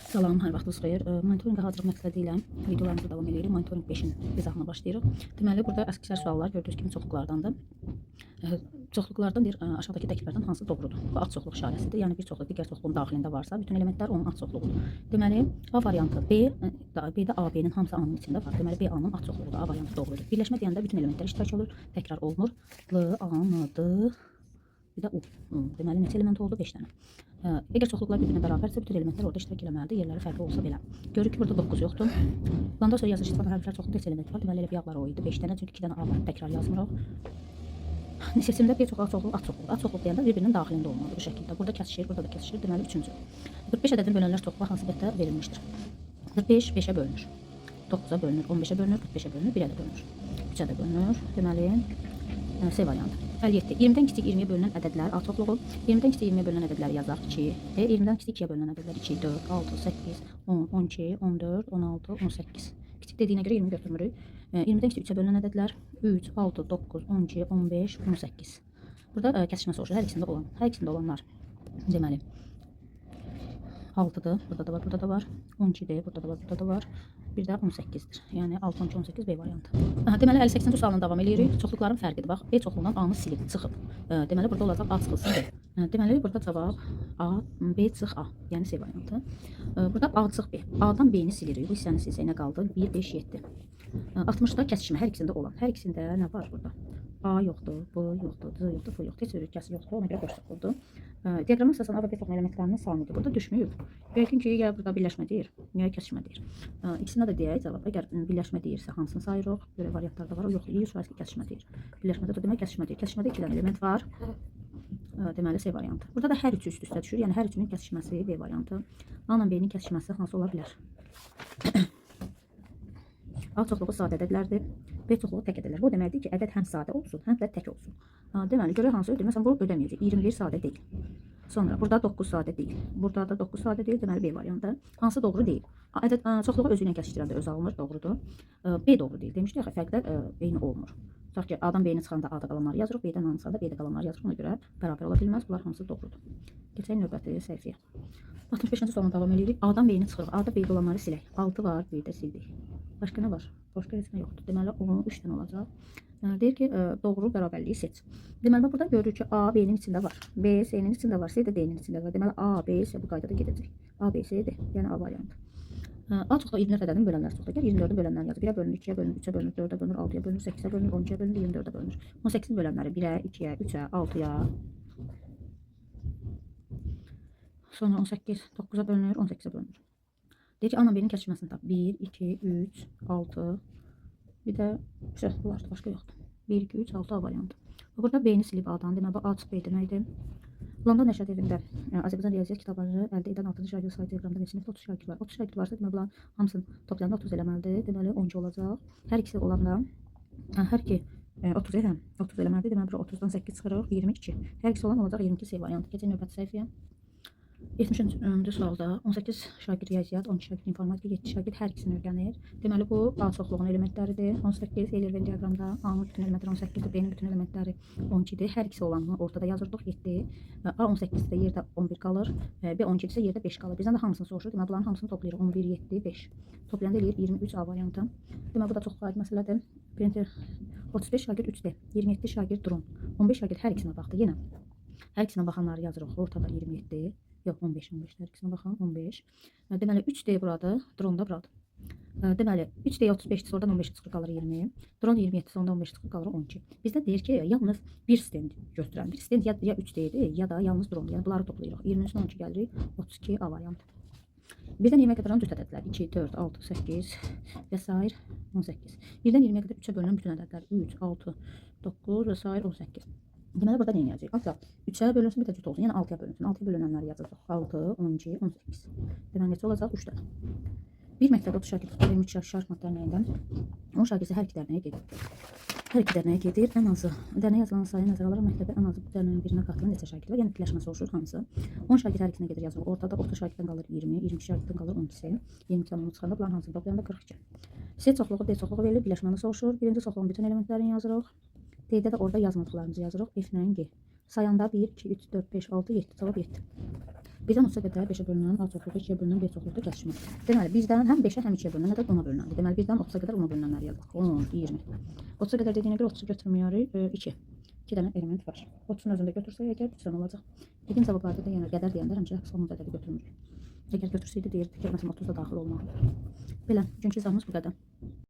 Salam, hər vaxtınız xeyir. Monitorinqə hazırlıq məqsədi ilə videolarımızı davam edirik. Monitorinq 5-in izahına başlayırıq. Deməli, burada əskisər suallar gördüyünüz kimi çoxluqlardandır. Çoxluqlardan deyir, aşağıdakı təklərdən hansı doğrudur? Bu az çoxluq işarəsidir. Yəni bir çoxluq digər çoxluğun daxilində varsa, bütün elementlər onun az çoxluğudur. Deməli, A variantı B-də AB-nin hamısı A-nın içində var. Deməli, B A-nın az çoxluğudur. A variantı doğrudur. Birləşmə deyəndə bütün elementlər iştirak olur, təkrar olunur. L, A, N, D, bir də U. Deməli, neçə element oldu? 5 dənə. Əgər çoxluqlar bir-birinə bərabərsə, bütün elementlər orada iştirak eləməlidir. Yerləri fərqli olsa belə. Görürük ki, burada 9 yoxdur. Bundan sonra yazılış istifadə hərflər çoxluqda 3 element var. Deməli, elə bir yağlar o idi. 5 dənə, çünki 2 dənə A var. Təkrar yazmırıq. Neçəsimdə bir çoxluq, az çoxluq. Az çoxluq deyəndə bir-birinin daxilində olmalıdır bu şəkildə. Burada kəsişir, burada da kəsişir. Deməli, 3-cü. 45 ədədini bölənlər çoxluğa hansı bətdə verilmişdir? 45 5-ə bölünür. 9-a bölünür, 15-ə bölünür, 45-ə bölünür, 1-ə də bölünür. 3-ə də bölünür. Deməli, C variantı. 57. 20-dən kiçik 20-yə bölünən ədədlər A çoxluğu. 20-dən kiçik 20-yə bölünən ədədləri yazaq 2. 20-dən kiçik 2-yə bölünən ədədlər 2, 4, 6, 8, 10, 12, 14, 16, 18. Kiçik dediyinə görə 20 götürmürük. 20-dən kiçik 3-ə bölünən ədədlər 3, 6, 9, 12, 15, 18. Burada kəsişmə soruşur. Hər ikisində olanlar. Deməli, 6'dır. Burada da var, burada da var. 12'dir. Burada da var, burada da var. Bir də 18'dir. Yəni 6, 12, 18 B variantı. Deməli 58-ci sualına davam edirik. Çoxluqların fərqidir. Bax, B çoxluğundan A-nı silib, çıxıb. Deməli burada olacaq A çıxılsın B. Deməli burada cavab A, B çıx A. Yəni C variantı. Burada A çıx B. A-dan B-ni silirik. Bu hissəni silsək nə qaldı? 1, 5, 7. 60-da kəsişmə hər ikisində olan. Hər ikisində nə var burada? A yoxdur, B yoxdur, C yoxdur, F yoxdur. Heç bir kəsi yoxdur. Ona görə boşluq oldu. Diaqramın əsasən A və B çoxlu elementlərinin sayıdır. Burada düşməyib. Yəqin ki, ya burada birləşmə deyir, ya kəsişmə deyir. İkisinə də deyək cavab. Əgər birləşmə deyirsə hansını sayırıq? Belə variantlarda var. O yox deyir, sonra kəsişmə deyir. Birləşmədə də demək kəsişmə deyir. Kəsişmədə 2 dənə element var. Deməli C variantı. Burada da hər üçü üst-üstə düşür. Yəni hər üçünün kəsişməsi B variantı. A ilə B-nin kəsişməsi hansı ola bilər? A çoxluğu sadə ədədlərdir. B çoxluğu tək ədədlər. Bu deməkdir ki, ədəd həm sadə olsun, həm də tək olsun. Deməli, görə hansı ödür? Məsələn, bu ödəməyəcək. 21 sadə deyil. Sonra burada 9 sadə deyil. Burada da 9 sadə deyil. Deməli, B variantı. Hansı doğru deyil? Ədəd çoxluğu özü ilə kəsişdirəndə öz alınır, doğrudur. B doğru deyil. Demişdik axı, fərqlər eyni olmur. Tutaq ki, A-dan B-ni çıxanda A-da qalanları yazırıq, B-dən A-nı çıxanda B-də qalanları yazırıq. Ona görə bərabər ola bilməz. Bunlar hamısı doğrudur. Keçək növbəti səhifəyə. 65-ci sualına davam edirik. A-dan B-ni çıxırıq. A-da B-də olanları silək. 6 var, B-də sildik. Başqa nə var? Başqa heç nə yoxdur. Deməli, onun 3 dənə olacaq. Deyir ki, doğru bərabərliyi seç. Deməli, burada görürük ki, A B-nin içində var. B C-nin içində var. C də D-nin içində var. Deməli, A, B, C bu qaydada gedəcək. A, B, C, D. Yəni A variantı. A çoxluq 24 ədədin bölənlər çoxluq. Gəl 24-ü bölənlərini yazır. 1-ə bölünür, 2-yə bölünür, 3-ə bölünür, 4-ə bölünür, 6-ya bölünür, 8-ə bölünür, 12-yə bölünür, 24-ə bölünür. 18-in bölənləri 1-ə, 2-yə, 3-ə, 6-ya. Sonra 18, 9-a bölünür, 18-ə bölünür. Deyir ki, A ilə B-nin kəsişməsini tap. 1, 2, 3, 6. Bir də bunlar başqa yoxdur. 1, 2, 3, 6 A variantı. Burada B-ni silib A-dan. Deməli, A çıx B deməkdir. London nəşriyyat evində Azərbaycan riyaziyyat kitabları əldə edən 6-cı şagird sayı diaqramda neçə nəfər 30 şagird var. 30 şagird varsa, deməli, bunların hamısının toplamda 30 eləməlidir. Deməli, 12 olacaq. Hər ikisi olanda, hər iki 30 eləməlidir. Deməli, 30-dan 8 çıxırıq, 22. Hər ikisi olan olacaq 22 C variantı. Keçək növbəti səhifəyə. 70-ci sualda 18 şagird riyaziyyat, 12 şagird informatika, 7 şagird hər ikisini öyrənir. Deməli, bu A çoxluğunun elementləridir. 18 Eyler-Venn diaqramda A-nın bütün elementləri 18-dir, B-nin bütün elementləri 12-dir. Hər ikisi olanını ortada yazırdıq 7. A 18-də yerdə 11 qalır, B 12-də yerdə 5 qalır. Bizdən də hamısını soruşur. Deməli, bunların hamısını toplayırıq. 11, 7, 5. Toplayanda eləyir 23 A variantı. Deməli, bu da çox aid məsələdir. Birinci 35 şagird 3D, 27 şagird drone, 15 şagird hər ikisinə baxdı. Yenə hər ikisinə baxanları yazırıq. Ortada 27. Yox, 15 hər ikisinə baxan 15. Deməli 3D buradır, drone da buradır. Deməli 3D 35-dir, sonradan 15 çıxır qalır 20. Drone 27, sonradan 15 çıxır qalır 12. Bizdə deyir ki, yalnız bir stend göstərən. Bir stend ya 3D-dir, ya da yalnız drone. Yəni bunları toplayırıq. 20-dən 12 gəlirik, 32 A variantı. Birdən 20-yə qədər cüt ədədlər 2, 4, 6, 8 və s. 18. Birdən 20-yə qədər 3-ə bölünən bütün ədədlər 3, 6, 9 və s. 18. Deməli, burada nə edəcək? Ancaq 3-ə bölünsün, bir də cüt olsun. Yəni 6-ya bölünsün. 6-ya bölünənləri yazırıq. 6, 12, 18. Deməli, neçə olacaq? 3 dənə. Bir məktəbdə 30 şagird tutulur, 23 şagird dərnəyindən 10 şagird hər iki dərnəyə gedir. Hər iki dərnəyə gedir. Ən azı dərnəyə yazılan sayı nəzərə alaraq məktəbdə ən azı bu dərnəyin birinə qatılan neçə şagird var? Yəni birləşmə soruşur hamısı. 10 şagird hər ikisinə gedir yazılır. Ortada orta şagirddən qalır 20, 22 şagirddən qalır 12. 22-dən 10 çıxanda bunların hamısını toplayanda 42. C çoxluğu, D çoxluğu verilir, birləşməni soruşur. Birinci çoxluğun bütün elementlərini yazırıq. D-də də orada yazmadıqlarımızı yazırıq. F ilə G. Sayanda 1, 2, 3, 4, 5, 6, 7. Cavab 7. Birdən 30-a qədər 5-ə bölünən A çoxluğu 2-yə bölünən B çoxluqda kəsişmir. Deməli, bizdən həm 5-ə, həm 2-yə bölünən, həm də 10-a bölünəndir. Deməli, bizdən 30-a qədər 10-a bölünənlər yazaq. 10, 20. 30-a qədər dediyinə görə 30-u götürməyərik. 2. 2 dənə element var. 30-un özündə götürsək, əgər 3 dənə olacaq. Dediyim cavablarda da yenə qədər deyəndə həmişə sonuncu ədədi götürmürük. Əgər götürsəydi deyirdik ki, məsələn 30 da daxil olmalıdır. Belə, bugünkü izahımız bu qədər.